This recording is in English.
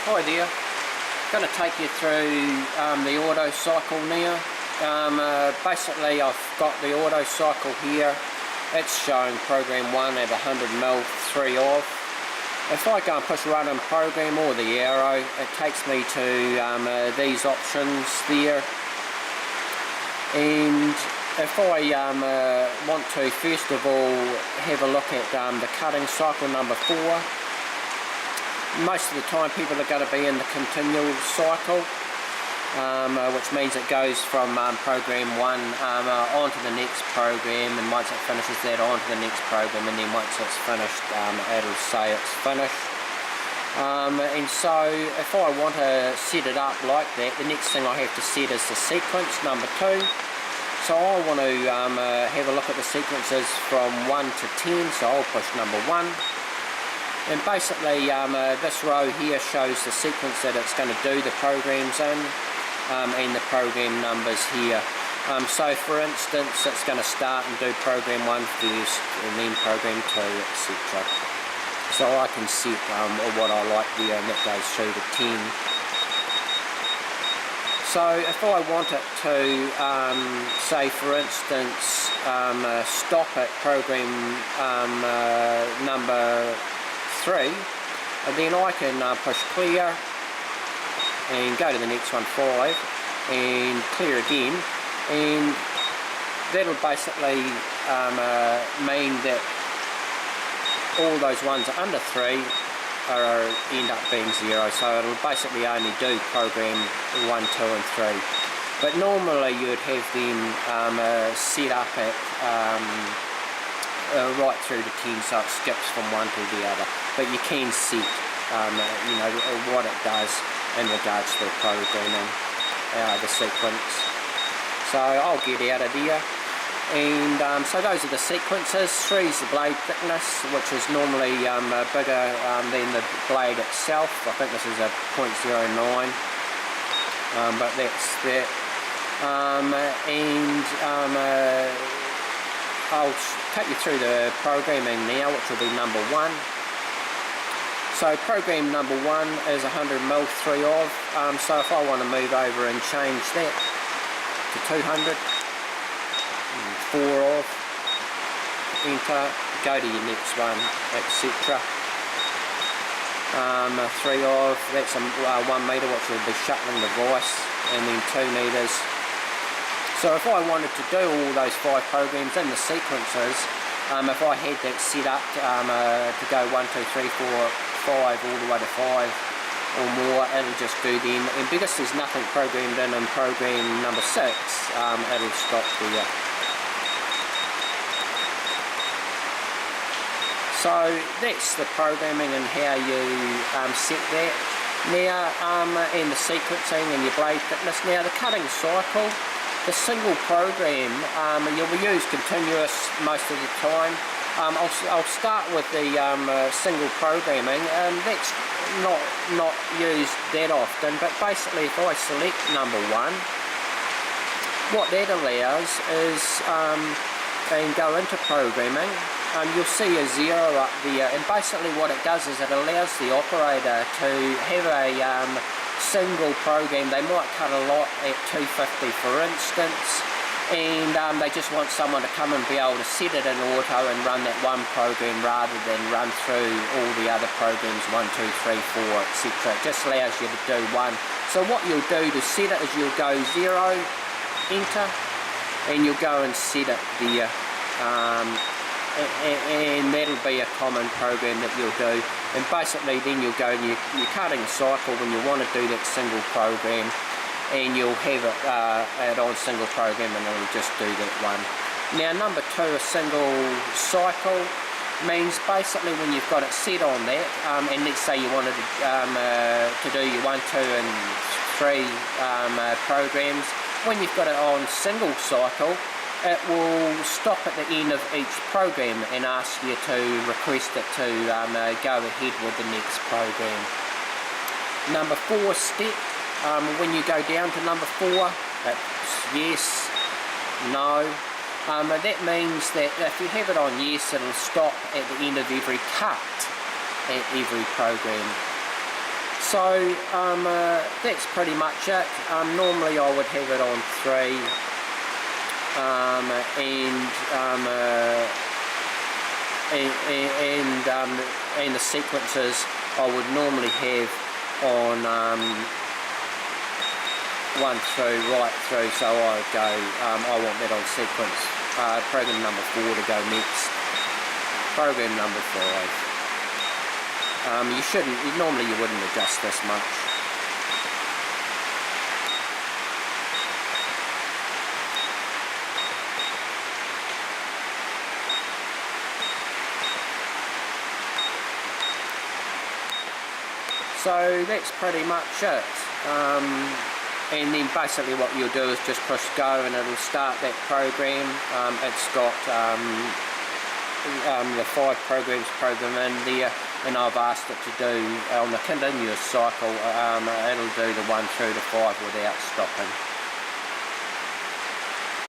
Hi there, going to take you through the auto cycle now. Basically I've got the auto cycle here. It's showing program 1 at 100mm 3 off. If I go and push run in program or the arrow, it takes me to these options there. And if I want to first of all have a look at the cutting cycle number 4, most of the time people are going to be in the continual cycle, which means it goes from program 1 on to the next program, and once it finishes that on to the next program, and then once it's finished it'll say it's finished. And so if I want to set it up like that, the next thing I have to set is the sequence number 2. So I want to have a look at the sequences from 1 to 10, so I'll push number 1. And basically this row here shows the sequence that it's going to do the programs in, and the program numbers here. So for instance, it's going to start and do program 1 first, and then program 2, etc. So I can set what I like there, and that goes through to 10. So if I want it to, say for instance, stop at program number 3, and then I can push clear and go to the next one, 5, and clear again, and that'll basically mean that all those ones under 3 end up being 0, so it'll basically only do program 1, 2 and 3. But normally you'd have them set up at right through to 10, so it skips from one to the other. But you can set you know, what it does in regards to the programming, the sequence. So I'll get out of there. And so those are the sequences. 3 is the blade thickness, which is normally bigger than the blade itself. I think this is a 0.09, but that's that. I'll take you through the programming now, which will be number 1. So program number 1 is 100mm 3 of. So if I want to move over and change that to 200, 4 of, enter, go to your next one, etc. 3 of, that's a 1 metre, which will be shuttling the vice, and then 2 metres. So if I wanted to do all those 5 programs in the sequences, if I had that set up to go 1, 2, 3, 4, 5 all the way to 5 or more, it'll just do them. And because there's nothing programmed in program number 6, it'll stop there. So that's the programming and how you set that. Now, and the sequencing and your blade thickness. Now the cutting cycle, the single program, you'll use continuous most of the time. I'll start with the single programming, and that's not used that often, but basically if I select number 1, what that allows is, and go into programming, you'll see a 0 up there, and basically what it does is it allows the operator to have a single program. They might cut a lot at 250 for instance, and they just want someone to come and be able to set it in auto and run that one program rather than run through all the other programs 1, 2, 3, 4, etc. It just allows you to do one. So what you'll do to set it is you'll go 0, enter, and you'll go and set it there. And that'll be a common program that you'll do, and basically then you'll go in your cutting cycle when you want to do that single program, and you'll have it on single program, and it'll just do that one. Now number 2, a single cycle, means basically when you've got it set on that, and let's say you wanted to do your 1, 2 and 3 programs, when you've got it on single cycle, it will stop at the end of each program and ask you to request it to go ahead with the next program. Number 4 step, when you go down to number 4, it's yes, no. That means that if you have it on yes, it'll stop at the end of every cut at every program. So that's pretty much it. Normally I would have it on 3, and the sequences I would normally have on 1 through, right through, so I would go, I want that on sequence, program number 4 to go next, program number 5. Normally you wouldn't adjust this much. So that's pretty much it. And then basically what you'll do is just push go and it'll start that program. It's got the 5 programs programmed in there, and I've asked it to do on the continuous cycle, it'll do the 1 through to 5 without stopping.